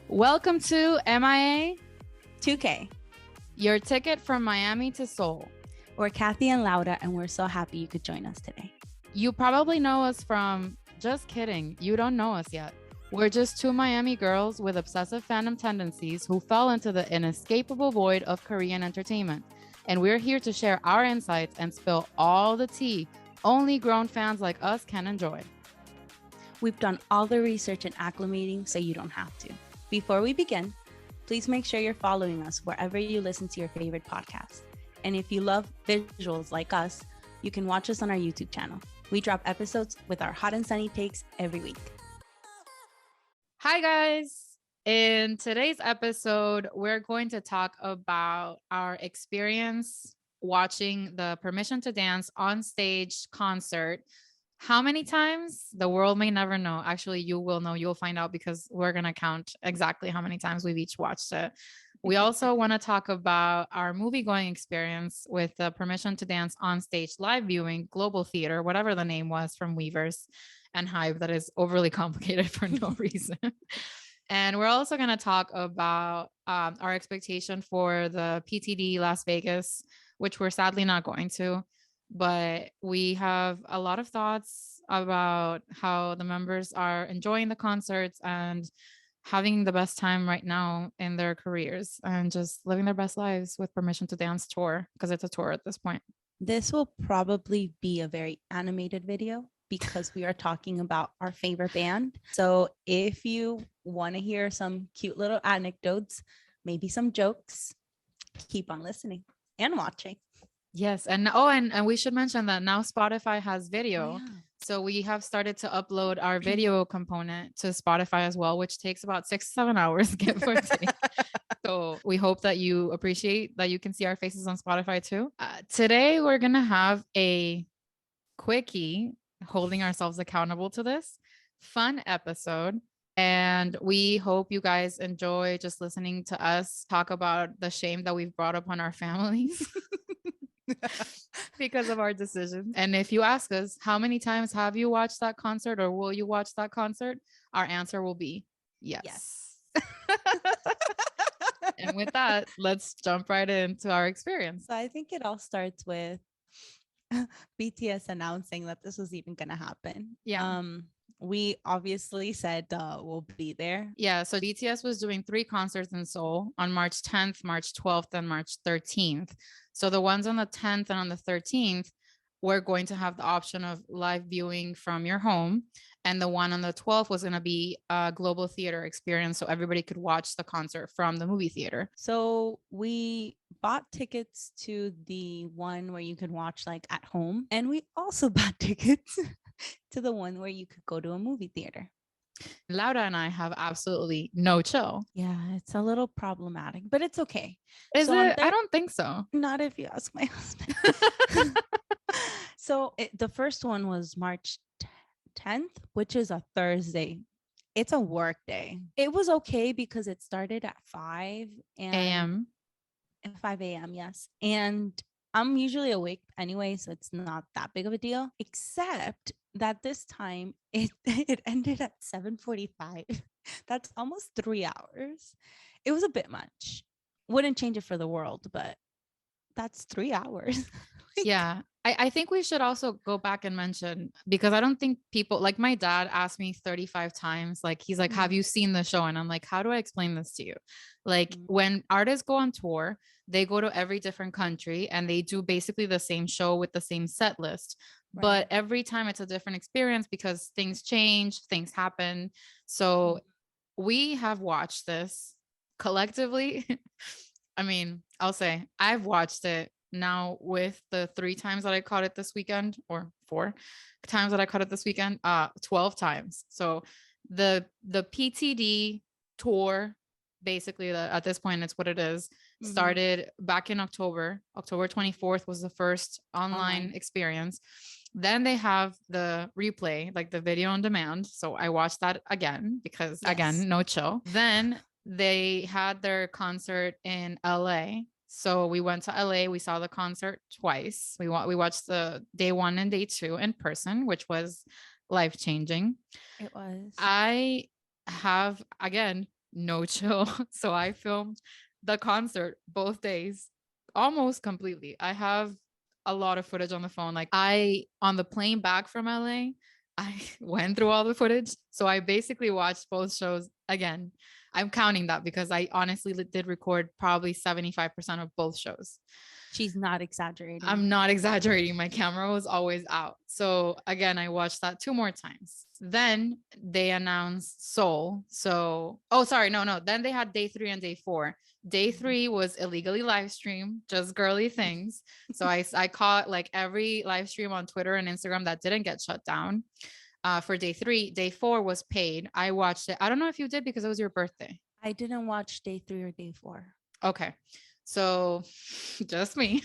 Welcome to MIA2K. Your ticket from Miami to Seoul. We're Kathy and Laura, and we're so happy you could join us today. You probably know us from, just kidding, you don't know us yet. We're just two Miami girls with obsessive fandom tendencies who fell into the inescapable void of Korean entertainment. And we're here to share our insights and spill all the tea only grown fans like us can enjoy. We've done all the research and acclimating so you don't have to. Before we begin, please make sure you're following us wherever you listen to your favorite podcast. And if you love visuals like us, you can watch us on our YouTube channel. We drop episodes with our hot and sunny takes every week. Hi, guys. In today's episode, we're going to talk about our experience watching the Permission to Dance on stage concert. How many times? The world may never know. Actually, you will know. You'll find out because we're going to count exactly how many times we've each watched it. We also want to talk about our movie-going experience with the Permission to Dance on stage live viewing, Global Theater, whatever the name was from Weavers and Hive that is overly complicated for no reason. And we're also going to talk about our expectation for the PTD Las Vegas, which we're sadly not going to. But we have a lot of thoughts about how the members are enjoying the concerts and having the best time right now in their careers and just living their best lives with Permission to Dance tour, because it's a tour at this point. This will probably be a very animated video because we are talking about our favorite band. So if you want to hear some cute little anecdotes, maybe some jokes, keep on listening and watching. Yes. And we should mention that now Spotify has video. Oh, yeah. So we have started to upload our video component to Spotify as well, which takes about 6-7 hours, give or take. So we hope that you appreciate that you can see our faces on Spotify too. Today, we're going to have a quickie holding ourselves accountable to this fun episode. And we hope you guys enjoy just listening to us talk about the shame that we've brought upon our families. Because of our decisions. And if you ask us, how many times have you watched that concert or will you watch that concert? Our answer will be yes. And with that, let's jump right into our experience. So I think it all starts with BTS announcing that this was even going to happen. Yeah. We obviously said we'll be there. Yeah. So BTS was doing 3 concerts in Seoul on March 10th, March 12th, and March 13th. So the ones on the 10th and on the 13th, we're going to have the option of live viewing from your home. And the one on the 12th was going to be a global theater experience. So everybody could watch the concert from the movie theater. So we bought tickets to the one where you could watch like at home. And we also bought tickets to the one where you could go to a movie theater. Laura and I have absolutely no chill. Yeah, it's a little problematic, but it's okay. Is it? I don't think so. Not if you ask my husband. So the first one was March 10th, which is a Thursday. It's a work day. It was okay because it started at 5 a.m. 5 a.m. Yes. And I'm usually awake anyway, so it's not that big of a deal, except that this time it ended at 7:45. That's almost 3 hours. It was a bit much. Wouldn't change it for the world, but that's 3 hours. Yeah. I think we should also go back and mention, because I don't think people, like my dad asked me 35 times, like he's like, have you seen the show? And I'm like, how do I explain this to you? Like when artists go on tour, they go to every different country and they do basically the same show with the same set list. Right. But every time it's a different experience because things change, things happen. So we have watched this collectively. I mean, I'll say I've watched it now with the 3 times that I caught it this weekend, or 4 times that I caught it this weekend, 12 times. So the PTD tour, basically at this point, it's what it is, started back in October 24th was the first online experience. Then they have the replay, like the video on demand. So I watched that again because again, no chill. Then they had their concert in LA. So we went to LA, we saw the concert twice. We watched the day 1 and day 2 in person, which was life-changing. It was. I have, again, no chill. So I filmed the concert both days almost completely. I have a lot of footage on the phone. Like on the plane back from LA, I went through all the footage. So I basically watched both shows again. I'm counting that because I honestly did record probably 75% of both shows. She's not exaggerating. I'm not exaggerating. My camera was always out. So again, I watched that 2 more times. Then they announced Seoul. So, oh, sorry. No. Then they had day 3 and day 4. Day 3 was illegally live streamed, just girly things. So I caught like every live stream on Twitter and Instagram that didn't get shut down. For day 3, day 4 was paid. I watched it. I don't know if you did because it was your birthday. I didn't watch day 3 or day 4. Okay. So just me.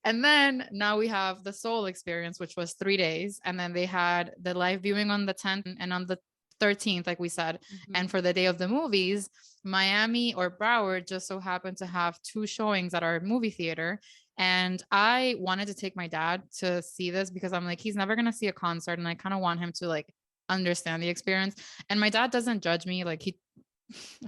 And then now we have the Seoul experience, which was 3 days. And then they had the live viewing on the 10th and on the 13th, like we said. And for the day of the movies, Miami or Broward just so happened to have 2 showings at our movie theater. And I wanted to take my dad to see this because I'm like, he's never going to see a concert. And I kind of want him to like understand the experience. And my dad doesn't judge me. Like he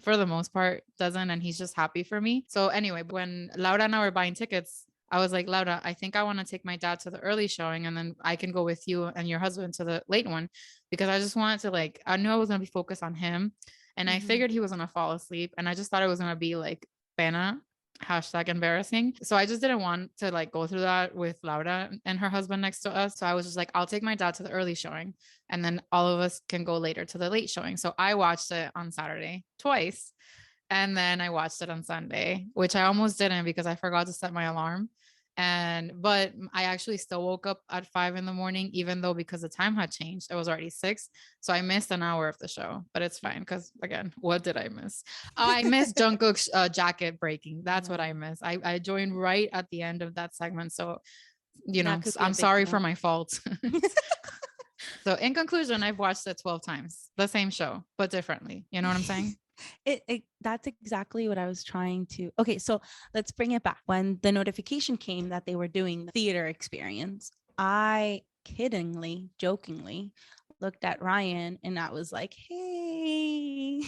for the most part doesn't, and he's just happy for me. So anyway, when Laura and I were buying tickets, I was like, Laura, I think I want to take my dad to the early showing and then I can go with you and your husband to the late one, because I just wanted to like, I knew I was going to be focused on him, and I figured he was going to fall asleep, and I just thought it was going to be like pena hashtag embarrassing. So I just didn't want to like go through that with Laura and her husband next to us. So I was just like, I'll take my dad to the early showing and then all of us can go later to the late showing. So I watched it on Saturday twice. And then I watched it on Sunday, which I almost didn't because I forgot to set my alarm. But I actually still woke up at 5 a.m, even though because the time had changed, it was already 6. So I missed an hour of the show, but it's fine. Cause again, what did I miss? I missed Jungkook's jacket breaking. That's what I missed. I joined right at the end of that segment. So, I'm sorry for my fault. So in conclusion, I've watched it 12 times, the same show, but differently. You know what I'm saying? That's exactly what I was trying to. Okay, so let's bring it back. When the notification came that they were doing the theater experience, I jokingly looked at Ryan and I was like, hey,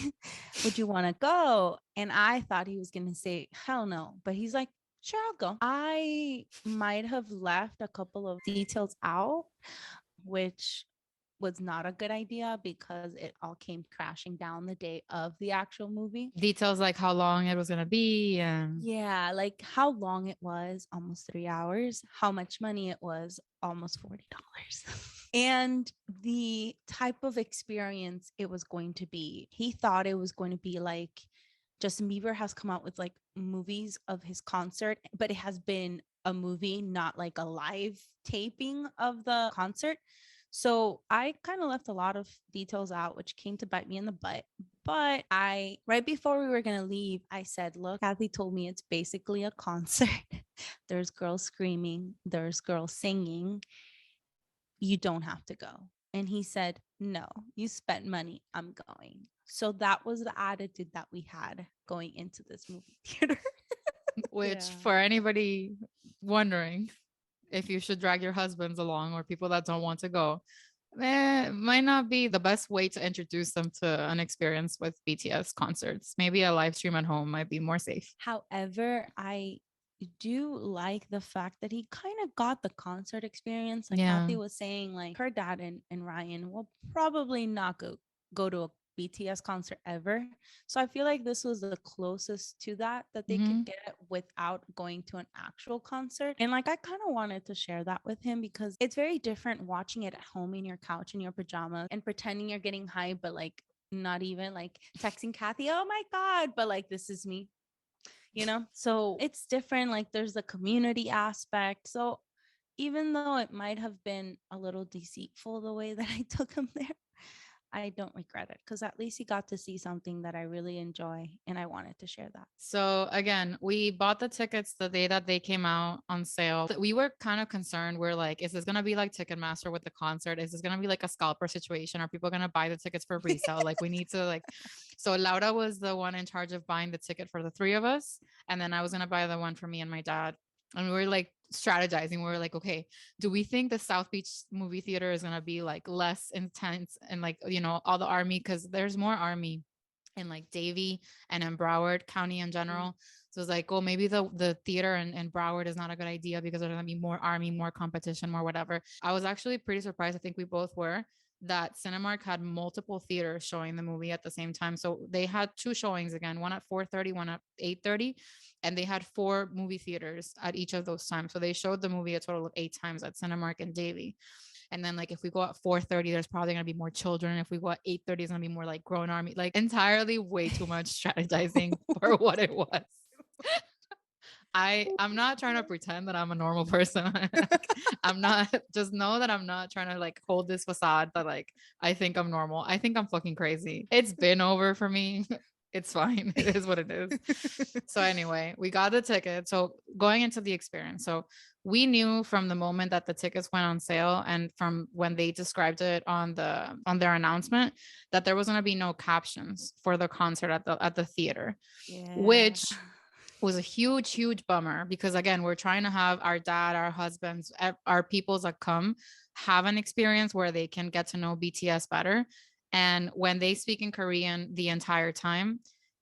would you want to go? And I thought he was going to say, hell no. But he's like, sure, I'll go. I might have left a couple of details out, which was not a good idea because it all came crashing down the day of the actual movie. Details like how long it was going to be. And yeah, like how long it was, almost 3 hours, how much money it was, almost $40. And the type of experience it was going to be. He thought it was going to be like Justin Bieber has come out with like movies of his concert, but it has been a movie, not like a live taping of the concert. So I kind of left a lot of details out, which came to bite me in the butt. But right before we were going to leave, I said, look, Kathy told me it's basically a concert. There's girls screaming, there's girls singing. You don't have to go. And he said, no, you spent money. I'm going. So that was the attitude that we had going into this movie theater. Which for anybody wondering if you should drag your husbands along or people that don't want to go, might not be the best way to introduce them to an experience with BTS concerts. Maybe a live stream at home might be more safe. However, I do like the fact that he kind of got the concert experience. Like Kathy was saying, like her dad and Ryan will probably not go to a BTS concert ever. So I feel like this was the closest to that they could get without going to an actual concert. And like I kind of wanted to share that with him because it's very different watching it at home in your couch in your pajamas and pretending you're getting high, but like not even like texting Kathy, oh my God, but like this is me. So it's different. Like there's the community aspect. So even though it might have been a little deceitful the way that I took him there, I don't regret it because at least he got to see something that I really enjoy and I wanted to share that. So again, we bought the tickets the day that they came out on sale. We were kind of concerned. We're like, is this going to be like Ticketmaster with the concert? Is this going to be like a scalper situation? Are people going to buy the tickets for resale? Like we need to like, so Laura was the one in charge of buying the ticket for the 3 of us. And then I was going to buy the one for me and my dad. And we were like strategizing. We were like, okay, do we think the South Beach movie theater is going to be like less intense and like, all the army? Cause there's more army in like Davie and in Broward County in general. So it's like, oh, maybe the theater in Broward is not a good idea because there's gonna be more army, more competition, more whatever. I was actually pretty surprised. I think we both were, that Cinemark had multiple theaters showing the movie at the same time. So they had two showings again, one at 4:30, one at 8:30, and they had 4 movie theaters at each of those times. So they showed the movie a total of 8 times at Cinemark and Davie. And then like if we go at 4:30, there's probably gonna be more children. If we go at 8:30, it's gonna be more like grown army. Like entirely way too much strategizing for what it was. I'm not trying to pretend that I'm a normal person. I'm not, just know that I'm not trying to like hold this facade that like I think I'm normal. I think I'm fucking crazy. It's been over for me. It's fine. It is what it is. So anyway, we got the ticket. So going into the experience. So we knew from the moment that the tickets went on sale and from when they described it on their announcement that there was going to be no captions for the concert at the theater, which was a huge, huge bummer because again, we're trying to have our dad, our husbands, our peoples that come have an experience where they can get to know BTS better. And when they speak in Korean the entire time,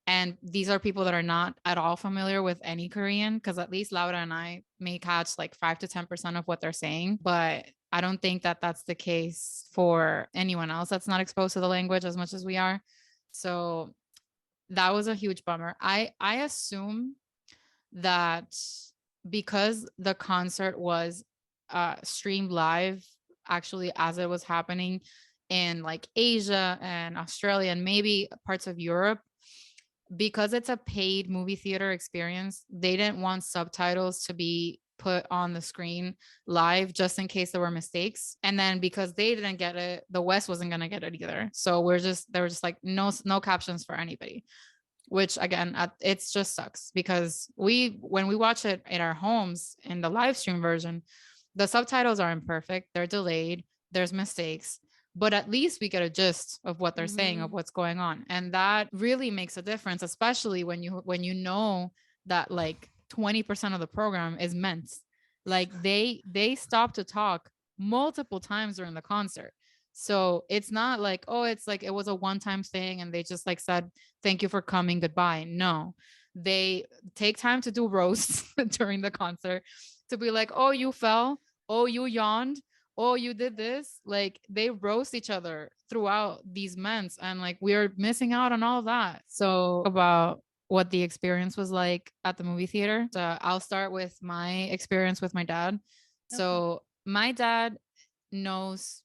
and these are people that are not at all familiar with any Korean, because at least Laura and I may catch like 5 to 10% of what they're saying, but I don't think that that's the case for anyone else that's not exposed to the language as much as we are. So that was a huge bummer. I assume that because the concert was streamed live actually as it was happening in like Asia and Australia and maybe parts of Europe, because it's a paid movie theater experience, they didn't want subtitles to be put on the screen live just in case there were mistakes. And then because they didn't get it, the West wasn't going to get it either. So they were just like no captions for anybody, which again, it just sucks because when we watch it in our homes in the live stream version, the subtitles are imperfect, they're delayed, there's mistakes, but at least we get a gist of what they're saying, of what's going on. And that really makes a difference, especially when you know that like 20% of the program is meant. Like they stop to talk multiple times during the concert. So it's not like, oh, it's like it was a one-time thing and they just like said, thank you for coming, goodbye. No, they take time to do roasts during the concert to be like, oh, you fell. Oh, you yawned. Oh, you did this. Like they roast each other throughout these months. And like we're missing out on all of that. So about what the experience was like at the movie theater. So I'll start with my experience with my dad. So my dad knows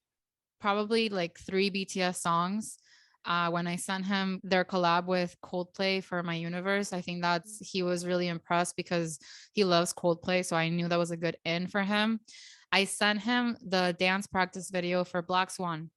probably like 3 BTS songs. When I sent him their collab with Coldplay for My Universe, I think he was really impressed because he loves Coldplay. So I knew that was a good in for him. I sent him the dance practice video for Black Swan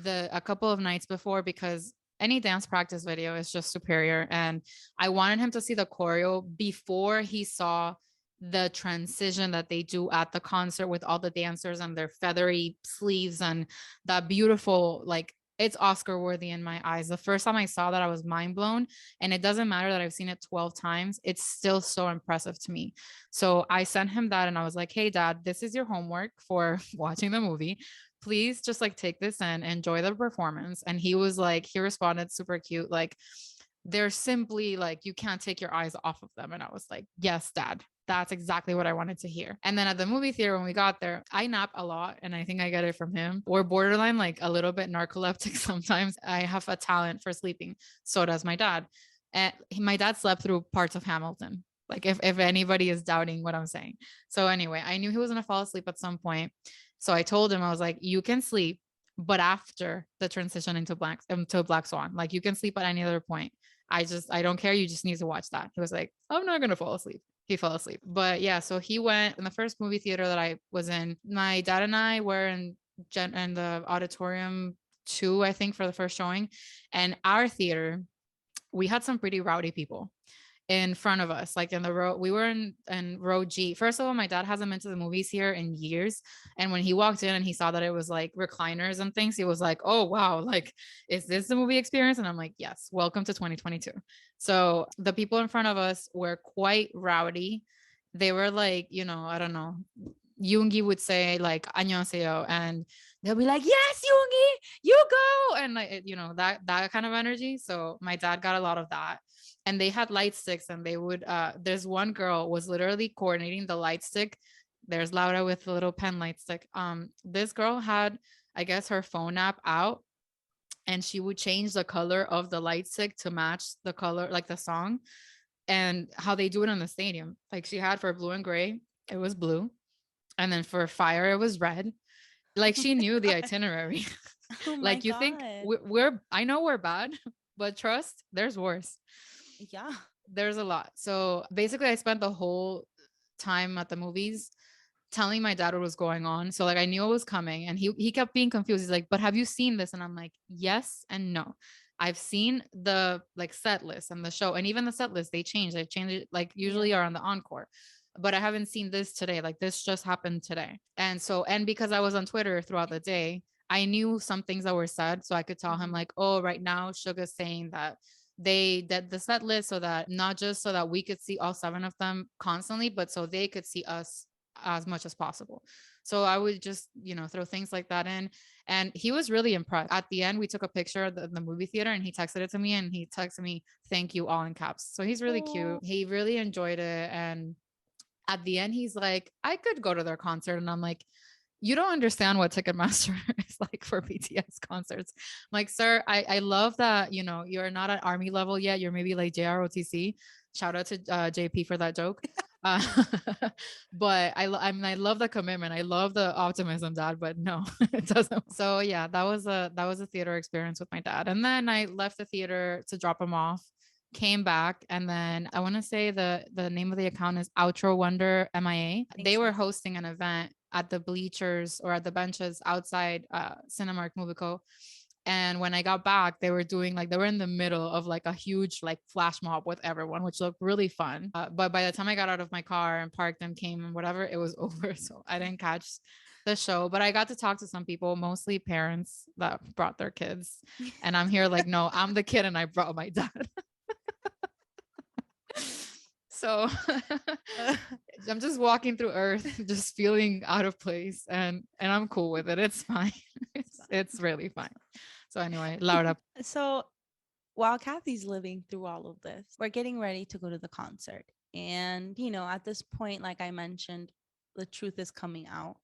a couple of nights before because any dance practice video is just superior. And I wanted him to see the choreo before he saw the transition that they do at the concert with all the dancers and their feathery sleeves and that beautiful, like it's Oscar worthy in my eyes. The first time I saw that, I was mind blown. And it doesn't matter that I've seen it 12 times. It's still so impressive to me. So I sent him that and I was like, hey, dad, this is your homework for watching the movie. Please just like take this in, enjoy the performance. And he was like, he responded super cute. Like, they're simply like, you can't take your eyes off of them. And I was like, yes, dad, that's exactly what I wanted to hear. And then at the movie theater, when we got there, I nap a lot. And I think I get it from him. We're borderline, like a little bit narcoleptic sometimes. I have a talent for sleeping. So does my dad. And my dad slept through parts of Hamilton. Like if anybody is doubting what I'm saying. So anyway, I knew he was going to fall asleep at some point. So I told him, I was like, you can sleep, but after the transition into Black Swan, like you can sleep at any other point. I don't care. You just need to watch that. He was like, I'm not going to fall asleep. He fell asleep. But yeah, so he went in the first movie theater that I was in. My dad and I were in the auditorium 2, I think, for the first showing. And our theater, we had some pretty rowdy people in front of us, like in the row. We were in row G. First of all, my dad hasn't been to the movies here in years. And when he walked in and he saw that it was like recliners and things, he was like, oh, wow, like, is this the movie experience? And I'm like, yes, welcome to 2022. So the people in front of us were quite rowdy. They were like, I don't know, Yoongi would say like, 안녕하세요. And they'll be like, yes, Yoongi, you go. And like, you know, that kind of energy. So my dad got a lot of that. And they had light sticks, and they would there's one girl was literally coordinating the light stick. There's Laura with the little pen light stick. This girl had, I guess, her phone app out, and she would change the color of the light stick to match the color, like the song, and how they do it in the stadium. Like she had for blue and gray, it was blue. And then for fire, it was red. Like Oh she my knew the God. itinerary. Oh my Like you think God. we're I know we're bad, but trust, there's worse. Yeah. There's a lot. So basically, I spent the whole time at the movies telling my dad what was going on. So like I knew it was coming, and he kept being confused. He's like, "But have you seen this?" And I'm like, "Yes and no. I've seen the like set list and the show, and even the set list they changed. They changed it, like Yeah. usually are on the encore. But I haven't seen this today. Like this just happened today." And so, and because I was on Twitter throughout the day, I knew some things that were said, so I could tell him Mhm. like, "Oh, right now Suga's saying that they did the set list so that not just so that we could see all seven of them constantly, but so they could see us as much as possible." So I would just, you know, throw things like that in. And he was really impressed. At the end, we took a picture of the movie theater, and he texted it to me, and he texted me, "Thank you," all in caps. So he's really Oh, cute. He really enjoyed it. And at the end, he's like, "I could go to their concert." And I'm like, "You don't understand what Ticketmaster is like for BTS concerts." I'm like, "Sir, I love that, you know, you're not at army level yet. You're maybe like JROTC." Shout out to JP for that joke. Uh, but I love the commitment. I love the optimism, dad, but no, it doesn't. So yeah, that was a theater experience with my dad. And then I left the theater to drop him off, came back, and then I want to say the name of the account is Outro Wonder MIA. makes They were sense. hosting an event at the bleachers or at the benches outside Cinemark Movico. And when I got back, they were doing like they were in the middle of like a huge like flash mob with everyone, which looked really fun. But by the time I got out of my car and parked and came and whatever, it was over. So I didn't catch the show, but I got to talk to some people, mostly parents that brought their kids. And I'm here like, no, I'm the kid and I brought my dad. So I'm just walking through earth, just feeling out of place, and I'm cool with it. It's fine. It's really fine. So anyway, Laura. So while Kathy's living through all of this, we're getting ready to go to the concert. And, you know, at this point, like I mentioned, the truth is coming out.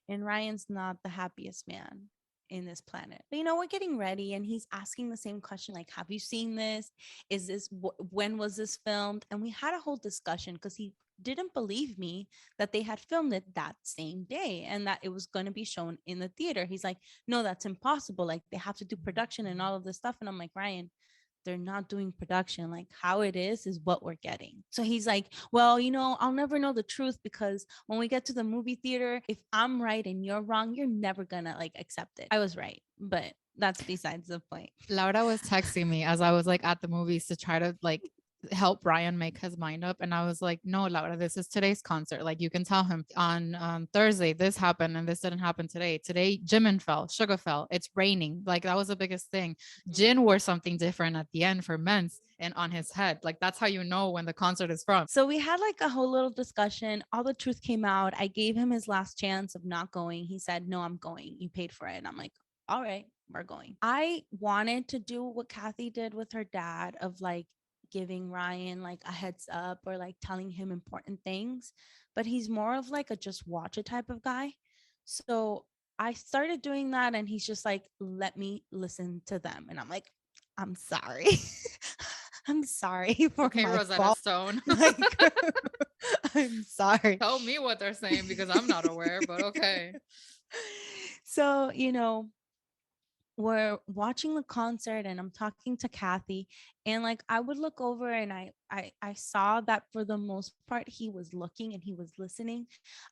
And Ryan's not the happiest man in this planet. But, you know, we're getting ready and he's asking the same question like, have you seen this? Is this, when was this filmed? And we had a whole discussion because he didn't believe me that they had filmed it that same day and that it was going to be shown in the theater. He's like, no, that's impossible. Like they have to do production and all of this stuff. And I'm like, Ryan, they're not doing production. Like how it is what we're getting. So he's like, well, you know, I'll never know the truth because when we get to the movie theater, if I'm right and you're wrong, you're never gonna like accept it. I was right, but that's besides the point. Laura was texting me as I was like at the movies to try to like help Brian make his mind up. And I was like, no, Laura, this is today's concert. Like you can tell him on Thursday, this happened and this didn't happen today. Today, Jimin fell, Sugar fell. It's raining. Like that was the biggest thing. Jin wore something different at the end for men's and on his head. Like that's how you know when the concert is from. So we had like a whole little discussion. All the truth came out. I gave him his last chance of not going. He said, no, I'm going. You paid for it. And I'm like, all right, we're going. I wanted to do what Kathy did with her dad of like giving Ryan like a heads up or like telling him important things, but he's more of like a just watch it type of guy. So I started doing that and he's just like, let me listen to them. And I'm like, I'm sorry. I'm sorry for Okay, my Rosetta fault. Stone. Like, I'm sorry. Tell me what they're saying because I'm not aware, but okay. So, you know, we're watching the concert and I'm talking to Kathy and like I would look over and I saw that for the most part he was looking and he was listening.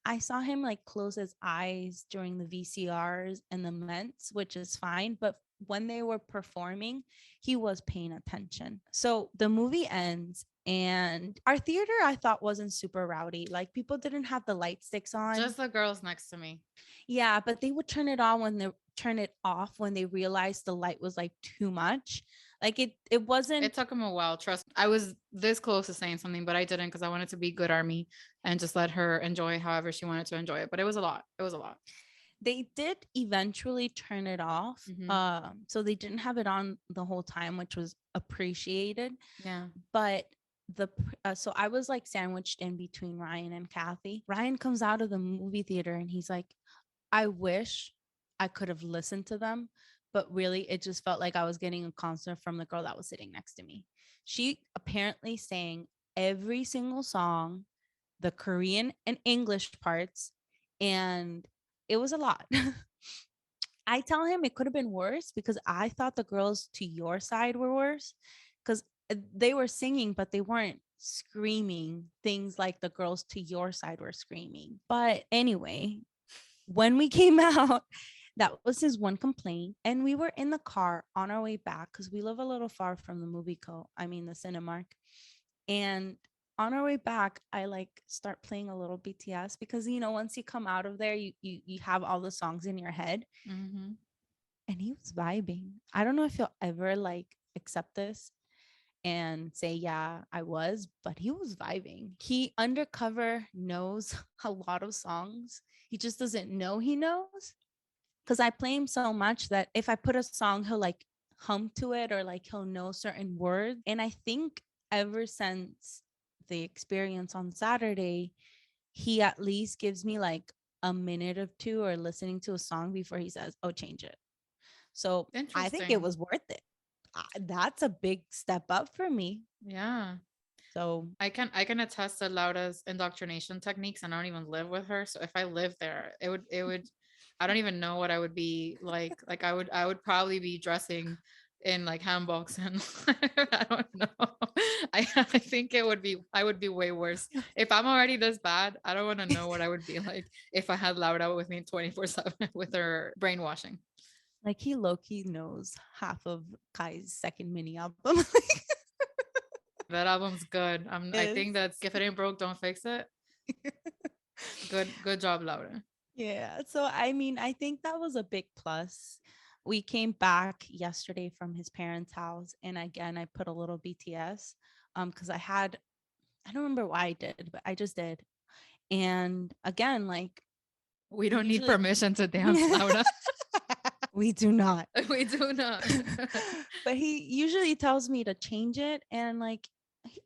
I saw him like close his eyes during the VCRs and the Ments, which is fine, but when they were performing, he was paying attention. So the movie ends and our theater I thought wasn't super rowdy. Like people didn't have the light sticks on. Just the girls next to me. Yeah, but they would turn it off when they realized the light was like too much. Like it wasn't. It took him a while. Trust me. I was this close to saying something, but I didn't because I wanted to be good army and just let her enjoy however she wanted to enjoy it. But it was a lot. It was a lot. They did eventually turn it off. Mhm. So they didn't have it on the whole time, which was appreciated. Yeah. But so I was like sandwiched in between Ryan and Kathy. Ryan comes out of the movie theater and he's like, I wish I could have listened to them, but really it just felt like I was getting a concert from the girl that was sitting next to me. She apparently sang every single song, the Korean and English parts, and it was a lot. I tell him it could have been worse because I thought the girls to your side were worse because they were singing, but they weren't screaming things like the girls to your side were screaming. But anyway, when we came out, that was his one complaint. And we were in the car on our way back because we live a little far from the the Cinemark. And on our way back, I like start playing a little BTS because once you come out of there, you have all the songs in your head. Mhm. And he was vibing. I don't know if he'll ever like accept this and say, yeah, I was, but he was vibing. He undercover knows a lot of songs. He just doesn't know he knows. Because I play him so much that if I put a song, he'll like hum to it or like he'll know certain words. And I think ever since the experience on Saturday, he at least gives me like a minute or two or listening to a song before he says, oh, change it. So I think it Interesting. was worth it. That's a big step up for me. Yeah. So I can attest to Laura's indoctrination techniques, and I don't even live with her. So if I lived there, it would I don't even know what I would be like. Like I would probably be dressing in like handboks and I don't know. I think I would be way worse. If I'm already this bad, I don't want to know what I would be like if I had Laura with me 24/7 with her brainwashing. like he low-key knows half of Kai's second mini album. That album's good. I think Is. that's if it ain't broke, don't fix it. Good job, Laura. Yeah. So I think that was a big plus. We came back yesterday from his parents' house, and again I put a little BTS because I don't remember why I did, but I just did. And again, like We we don't need usually permission to dance, Laura. we do not. We do not. But he usually tells me to change it, and like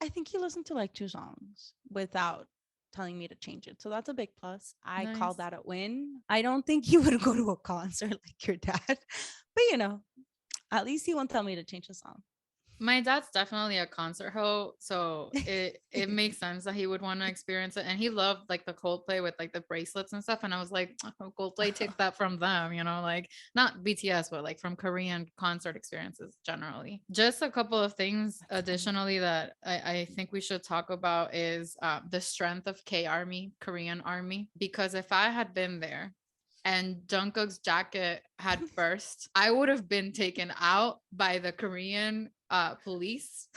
I think he listened to like two songs without telling me to change it. So that's a big plus. I call Nice. that a win. I don't think he would go to a concert like your dad, but at least he won't tell me to change the song. My dad's definitely a concert hoe, so it makes sense that he would want to experience it. And he loved like the Coldplay with like the bracelets and stuff. And I was like, oh, Coldplay takes that from them, like not BTS, but like from Korean concert experiences generally. Just a couple of things That's funny. additionally that I think we should talk about is the strength of K Army, Korean Army. Because if I had been there and Jungkook's jacket had burst, I would have been taken out by the Korean police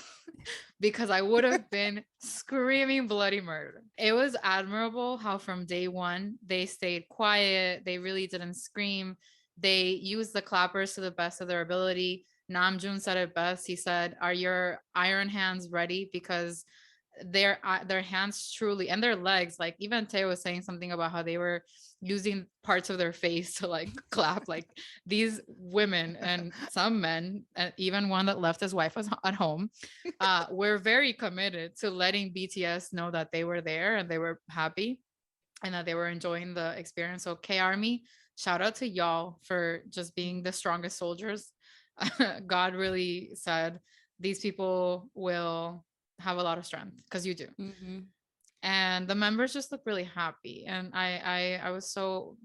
because I would have been screaming bloody murder. It was admirable how from day one they stayed quiet. They really didn't scream. They used the clappers to the best of their ability. Namjoon said it best. He said, "Are your iron hands ready?" Because their hands truly and their legs, like even Tae was saying something about how they were using parts of their face to like clap. Like these women and some men, and even one that left his wife was at home, were very committed to letting BTS know that they were there and they were happy and that they were enjoying the experience. So K Army, shout out to y'all for just being the strongest soldiers. God really said these people will have a lot of strength because you do. Mhm. And the members just look really happy, and I was so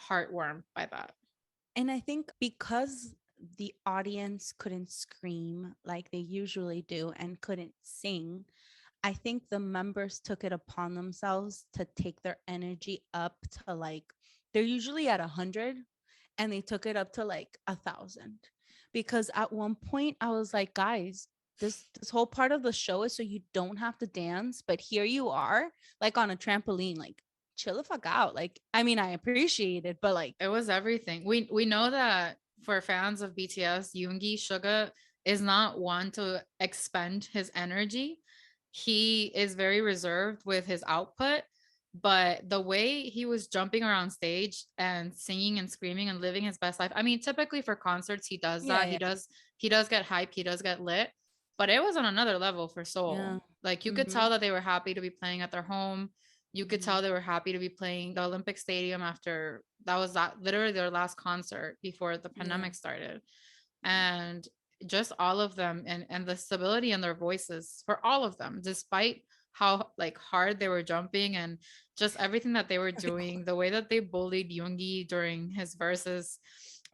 heartwarmed by that. And I think because the audience couldn't scream like they usually do and couldn't sing, I think the members took it upon themselves to take their energy up to like, they're usually at 100 and they took it up to like 1,000. Because at one point I was like, guys, this whole part of the show is so you don't have to dance, but here you are like on a trampoline, like chill the fuck out. Like, I appreciate it, but like, It was everything. We know that for fans of BTS, Yoongi Suga is not one to expend his energy. He is very reserved with his output. but the way he was jumping around stage and singing and screaming and living his best life. I mean, typically for concerts, he does Yeah, that. yeah, He does get hype. He does get lit, but it was on another level for Seoul. yeah. Like you could Mm-hmm. tell that they were happy to be playing at their home. You could tell they were happy to be playing the Olympic Stadium after that literally their last concert before the Yeah. pandemic started. And just all of them, and the stability in their voices for all of them, despite how like hard they were jumping and just everything that they were doing, the way that they bullied Yoongi during his verses,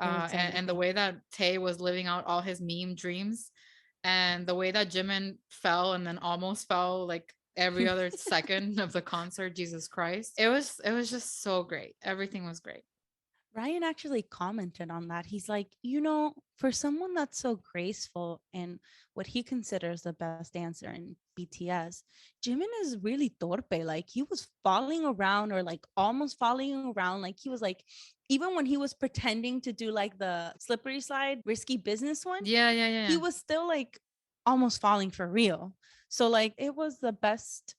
It was and the everything. way that Tae was living out all his meme dreams, and the way that Jimin fell and then almost fell like every other second of the concert. Jesus Christ, it was just so great. Everything was great. Ryan actually commented on that. He's like, for someone that's so graceful and what he considers the best dancer in BTS, Jimin is really torpe. Like he was falling around or like almost falling around. Like he was like, even when he was pretending to do like the slippery slide, risky business one, Yeah, yeah, yeah, he yeah. was still like almost falling for real. So like it was the best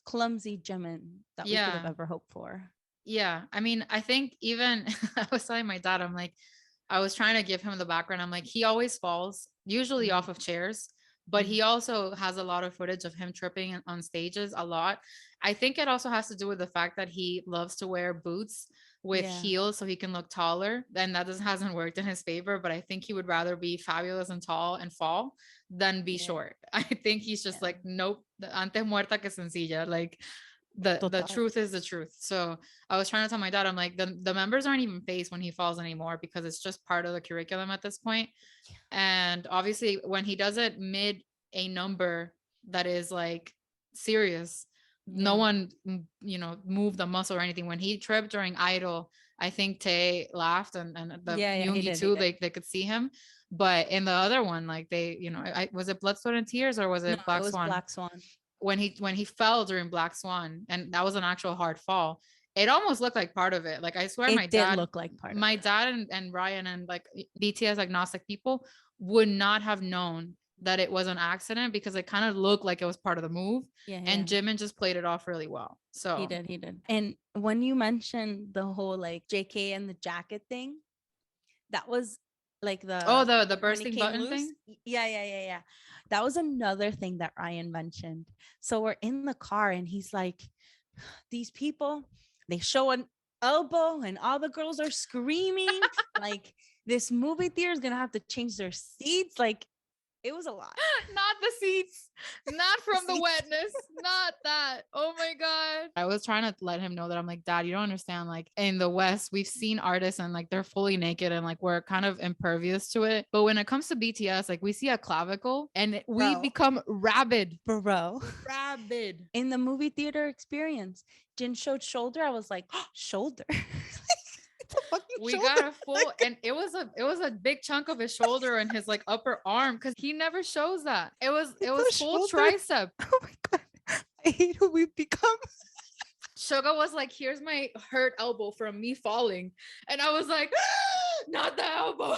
clumsy Jimin that we could have Yeah. ever hoped for. Yeah, I mean, I think even I was telling my dad, I'm like, I was trying to give him the background. I'm like, he always falls, usually Mhm. off of chairs, but he also has a lot of footage of him tripping on stages a lot. I think it also has to do with the fact that he loves to wear boots with Yeah. heels so he can look taller. And that doesn't hasn't worked in his favor, but I think he would rather be fabulous and tall and fall than be Yeah. short. I think he's just Yeah. like, nope, antes muerta que sencilla. Like the Total. truth is the truth. So I was trying to tell my dad, I'm like, the members aren't even phased when he falls anymore because it's just part of the curriculum at this point. And obviously, when he does it mid a number that is like serious, no Yeah. one, moved the muscle or anything. When he tripped during Idol, I think Tay laughed, and the Yeah, he Yoongi did. He too, did. they could see him. But in the other one, like they, was it Blood, Sweat, and Tears or was No, it it Black was Swan? Black Swan. When he fell during Black Swan, and that was an actual hard fall. It almost looked like part of it. Like I swear, It did look like part of my it. dad and Ryan and like BTS agnostic people would not have known that it was an accident because it kind of looked like it was part of the move. Yeah, yeah. And Jimin just played it off really well. He So did. He did. And when you mentioned the whole like JK and the jacket thing, that was like oh, the the when it bursting came button loose. thing. Yeah, yeah, yeah, yeah. That was another thing that Ryan mentioned. So we're in the car and he's like, these people, they show an elbow and all the girls are screaming. Like this movie theater is gonna have to change their seats. Like it was a lot. Not the seats, not The from the seats. wetness, not that. Oh my God. I was trying to let him know that I'm like, Dad, you don't understand. Like in the West, we've seen artists and like they're fully naked and like we're kind of impervious to it. But when it comes to BTS, like we see a clavicle and we Bro, become rabid. bro. Rabid. In the movie theater experience, Jin showed shoulder. I was like, shoulder. It's a fucking We shoulder. got a full, and it was a big chunk of his shoulder and his like upper arm because he never shows that. It was It's a full shoulder. tricep. Oh my god. I hate who we've become. Suga was like, here's my hurt elbow from me falling. And I was like, not the elbow.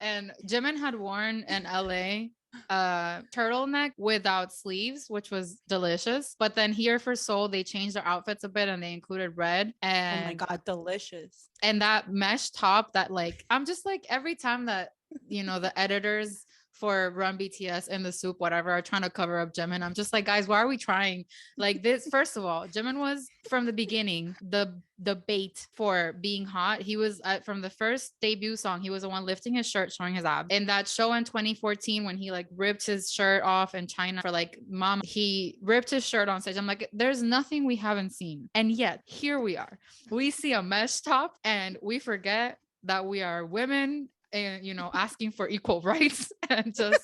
And Jimin had worn in LA a turtleneck without sleeves, which was delicious. But then here for Seoul, they changed their outfits a bit and they included red. Oh my god, delicious. And that mesh top that like I'm just like every time that the editors for Run BTS and the Soup whatever are trying to cover up Jimin, I'm just like, guys, why are we trying like this? First of all, Jimin was from the beginning the bait for being hot. He was from the first debut song, he was the one lifting his shirt showing his abs. In that show in 2014 when he like ripped his shirt off in China for like mom, he ripped his shirt on stage. I'm like, there's nothing we haven't seen, and yet here we are. We see a mesh top and we forget that we are women and asking for equal rights, and just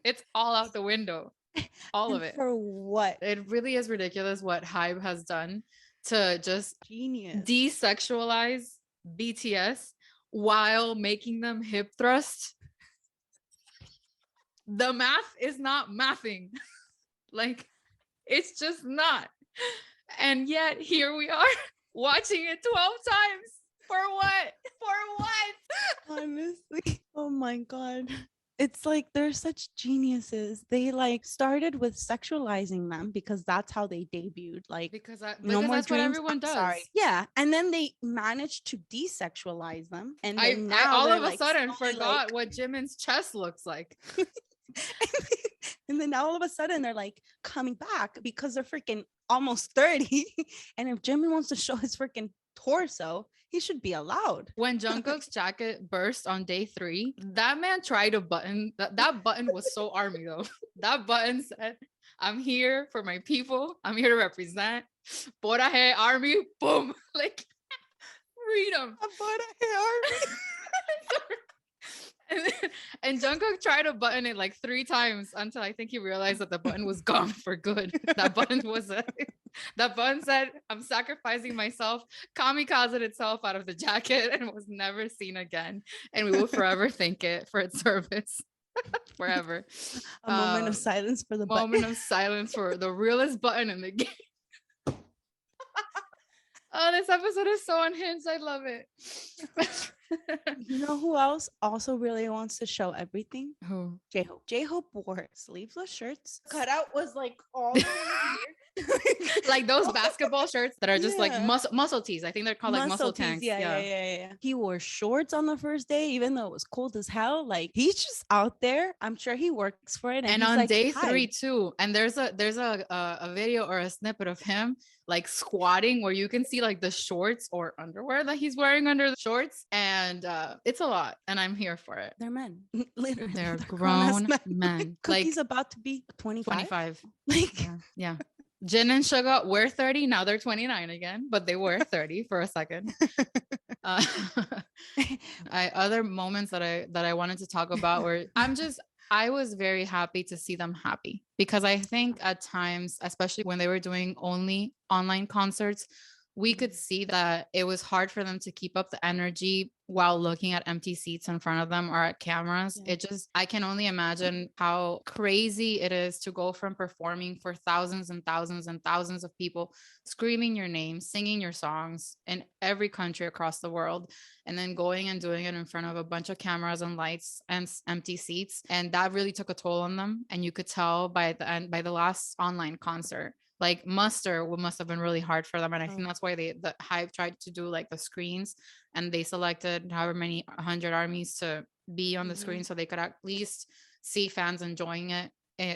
it's all out the window, all And of it. for what? It really is ridiculous what Hybe has done to just Genius. desexualize BTS while making them hip thrust. The math is not mathing. Like it's just not. And yet here we are watching it 12 times. For what? For what? Honestly. Oh my god. It's like they're such geniuses. They like started with sexualizing them because that's how they debuted. Like because No More that's what Dreams. everyone I'm sorry. does. Yeah. And then they managed to desexualize them. And then I now all they're of a like sudden slowly like forgot what Jimin's chest looks like. and then now all of a sudden they're like coming back because they're freaking almost 30. And if Jimin wants to show his freaking torso, he should be allowed. When Jungkook's jacket burst on day 3, that man tried a button. That button was so army though. That button said, "I'm here for my people. I'm here to represent. Bora hey army." Boom. Like freedom. And, and Jungkook tried to button it like 3 times until I think he realized that the button was gone for good. That button that button said, "I'm sacrificing myself," kamikaze itself out of the jacket and was never seen again. And we will forever thank it for its service. Forever. A moment of silence for the button. Moment of silence for the realest button in the game. Oh, this episode is so unhinged. I love it. You know who else also really wants to show everything? Who? J-Hope. J-Hope wore sleeveless shirts. Cutout was like all the way here. Like those basketball shirts that are just like muscle tees. I think they're called like muscle tees. tanks. Yeah. He wore shorts on the first day, even though it was cold as hell. Like he's just out there. I'm sure he works for it. And he's on like, day "Hi." 3 too. And there's a video or a snippet of him like squatting where you can see like the shorts or underwear that he's wearing under the shorts. And it's a lot. And I'm here for it. They're men. Literally. They're grown men. Cookie's about to be 25. 25. Like yeah. Jin and Suga were 30. Now they're 29 again, but they were 30 for a second. Other moments that I wanted to talk about were I was very happy to see them happy because I think at times, especially when they were doing only online concerts, we could see that it was hard for them to keep up the energy while looking at empty seats in front of them or at cameras. Yeah. I can only imagine how crazy it is to go from performing for thousands and thousands and thousands of people, screaming your name, singing your songs in every country across the world, and then going and doing it in front of a bunch of cameras and lights and empty seats. And that really took a toll on them. And you could tell by the end, by the last online concert, like muster must have been really hard for them. And I think that's why the Hive tried to do like the screens, and they selected however many 100 armies to be on the screen so they could at least see fans enjoying it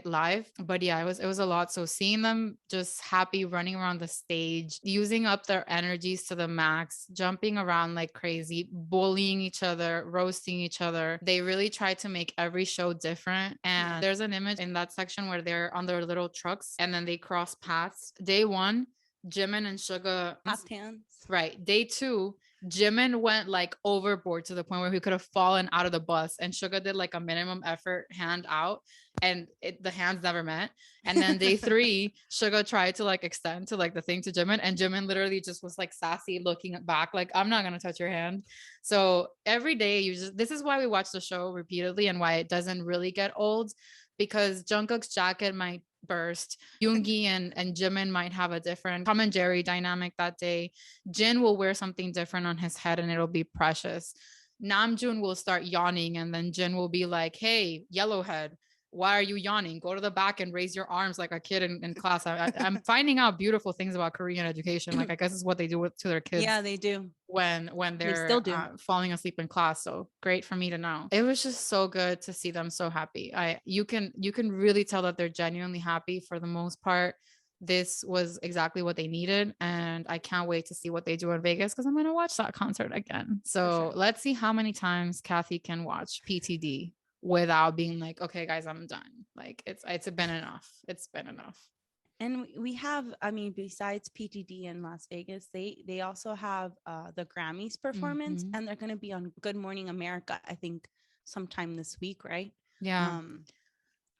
live. But yeah, it was a lot. So seeing them just happy, running around the stage, using up their energies to the max, jumping around like crazy, bullying each other, roasting each other. They really tried to make every show different. And there's an image in that section where they're on their little trucks and then they cross paths. Day 1, Jimin and Suga clapped hands. Right. Day 2, Jimin went like overboard to the point where he could have fallen out of the bus, and Suga did like a minimum effort hand out, and the hands never met. And then day 3, Suga tried to like extend to like the thing to Jimin, and Jimin literally just was like sassy looking back like, "I'm not gonna touch your hand." So every day this is why we watch the show repeatedly and why it doesn't really get old, because Jungkook's jacket might burst. Yoongi and Jimin might have a different Tom and Jerry dynamic that day. Jin will wear something different on his head and it'll be precious. Namjoon will start yawning and then Jin will be like, "Hey, yellowhead, why are you yawning? Go to the back and raise your arms like a kid in class." I'm finding out beautiful things about Korean education. Like I guess it's what they do to their kids. Yeah, they do. When they're still falling asleep in class. So great for me to know. It was just so good to see them so happy. You can really tell that they're genuinely happy for the most part. This was exactly what they needed. And I can't wait to see what they do in Vegas because I'm going to watch that concert again. So let's see how many times Kathy can watch PTD without being like, "Okay, guys, I'm done." Like it's been enough. It's been enough. And we have, I mean, besides PTD in Las Vegas, they also have the Grammys performance, and they're going to be on Good Morning America, I think, sometime this week, right? Yeah.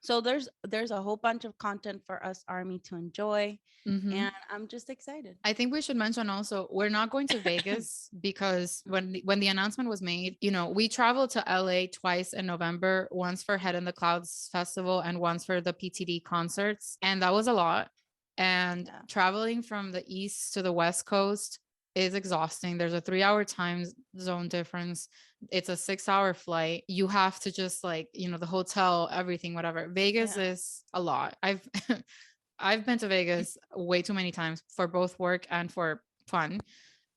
So there's a whole bunch of content for us Army to enjoy, and I'm just excited. I think we should mention also, we're not going to Vegas because when the announcement was made, we traveled to LA twice in November, once for Head in the Clouds Festival and once for the PTD concerts. And that was a lot. And traveling from the East to the West Coast is exhausting. There's a 3-hour time zone difference. It's a 6-hour flight. You have to just like, you know, the hotel, everything, whatever. Vegas is a lot. I've been to Vegas way too many times for both work and for fun.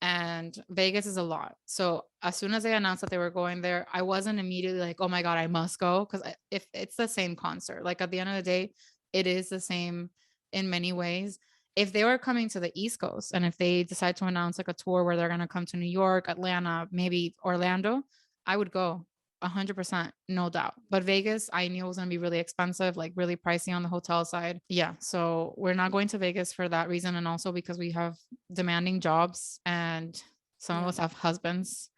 And Vegas is a lot. So as soon as they announced that they were going there, I wasn't immediately like, oh my God, I must go. Because if it's the same concert, like at the end of the day, it is the same in many ways. If they were coming to the East Coast and if they decide to announce like a tour where they're going to come to New York, Atlanta, maybe Orlando, I would go 100%, no doubt. But Vegas, I knew it was going to be really expensive, like really pricey on the hotel side. Yeah. So we're not going to Vegas for that reason. And also because we have demanding jobs and some of us have husbands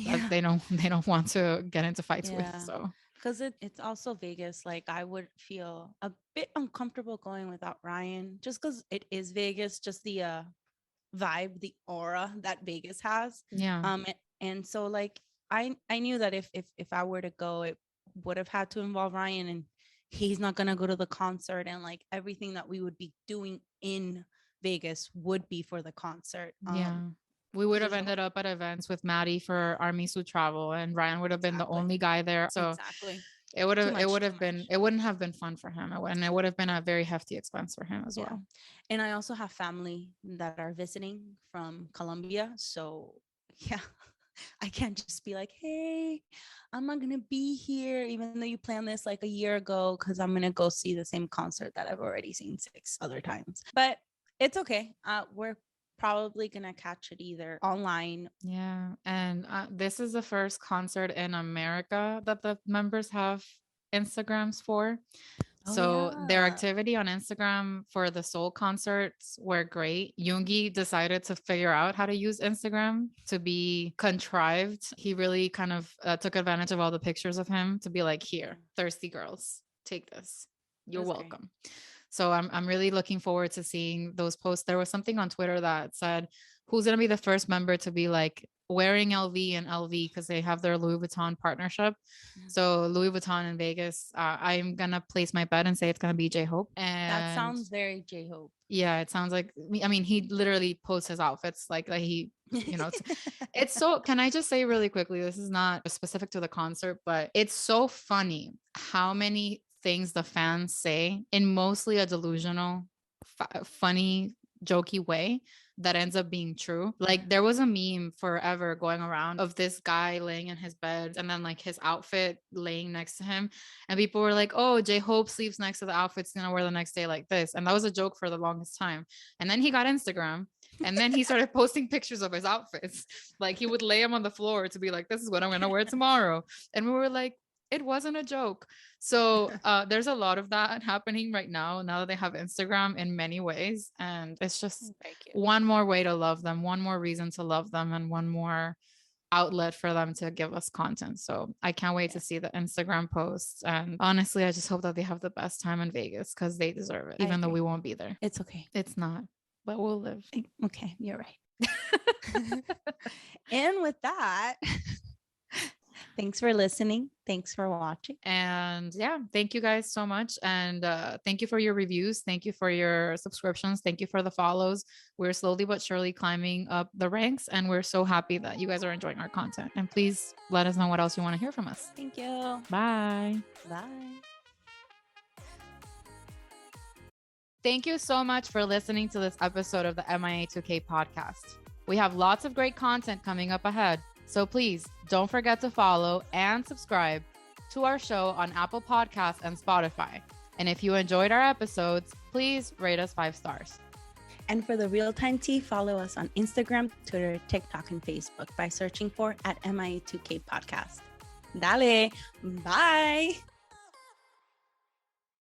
that they don't want to get into fights with. So because it's also Vegas. Like I would feel a bit uncomfortable going without Ryan just because it is Vegas, just the vibe, the aura that Vegas has. And so like I knew that if I were to go, it would have had to involve Ryan, and he's not gonna go to the concert, and like everything that we would be doing in Vegas would be for the concert. We would have ended up at events with Maddie for our Misu travel, and Ryan would have been the only guy there. So it wouldn't have been fun for him, and it would have been a very hefty expense for him as well. And I also have family that are visiting from Colombia, so I can't just be like, hey, I'm not going to be here, even though you planned this like a year ago, because I'm going to go see the same concert that I've already seen 6 other times. But it's okay. We're probably going to catch it either online. Yeah. And this is the first concert in America that the members have Instagrams for. So their activity on Instagram for the Seoul concerts were great. Yoongi decided to figure out how to use Instagram to be contrived. He really kind of took advantage of all the pictures of him to be like, here, thirsty girls, take this. You're welcome. Great. So I'm really looking forward to seeing those posts. There was something on Twitter that said, who's going to be the first member to be like wearing LV and LV because they have their Louis Vuitton partnership. So Louis Vuitton in Vegas, I'm going to place my bet and say it's going to be J-Hope. And that sounds very J-Hope. Yeah, it sounds like, I mean, he literally posts his outfits like he, you know, it's so, can I just say really quickly, this is not specific to the concert, but it's so funny how many things the fans say in mostly a delusional, funny, jokey way that ends up being true. Like there was a meme forever going around of this guy laying in his bed and then like his outfit laying next to him, and people were like, oh, J-Hope sleeps next to the outfits he's gonna wear the next day like this. And that was a joke for the longest time. And then he got Instagram, and then he started posting pictures of his outfits. Like he would lay them on the floor to be like, this is what I'm gonna wear tomorrow. And we were like, it wasn't a joke. So there's a lot of that happening right now that they have Instagram in many ways. And it's just one more way to love them, one more reason to love them, and one more outlet for them to give us content. So I can't wait to see the Instagram posts. And honestly, I just hope that they have the best time in Vegas because they deserve it, even though we won't be there. It's okay. It's not, but we'll live. Okay, you're right. And with that... Thanks for listening. Thanks for watching. And yeah, thank you guys so much. And thank you for your reviews. Thank you for your subscriptions. Thank you for the follows. We're slowly but surely climbing up the ranks, and we're so happy that you guys are enjoying our content. And please let us know what else you want to hear from us. Thank you. Bye. Bye. Thank you so much for listening to this episode of the MIA2K podcast. We have lots of great content coming up ahead. So please don't forget to follow and subscribe to our show on Apple Podcasts and Spotify. And if you enjoyed our episodes, please rate us 5 stars. And for the real-time tea, follow us on Instagram, Twitter, TikTok, and Facebook by searching for @MIA2K Podcast. Dale. Bye.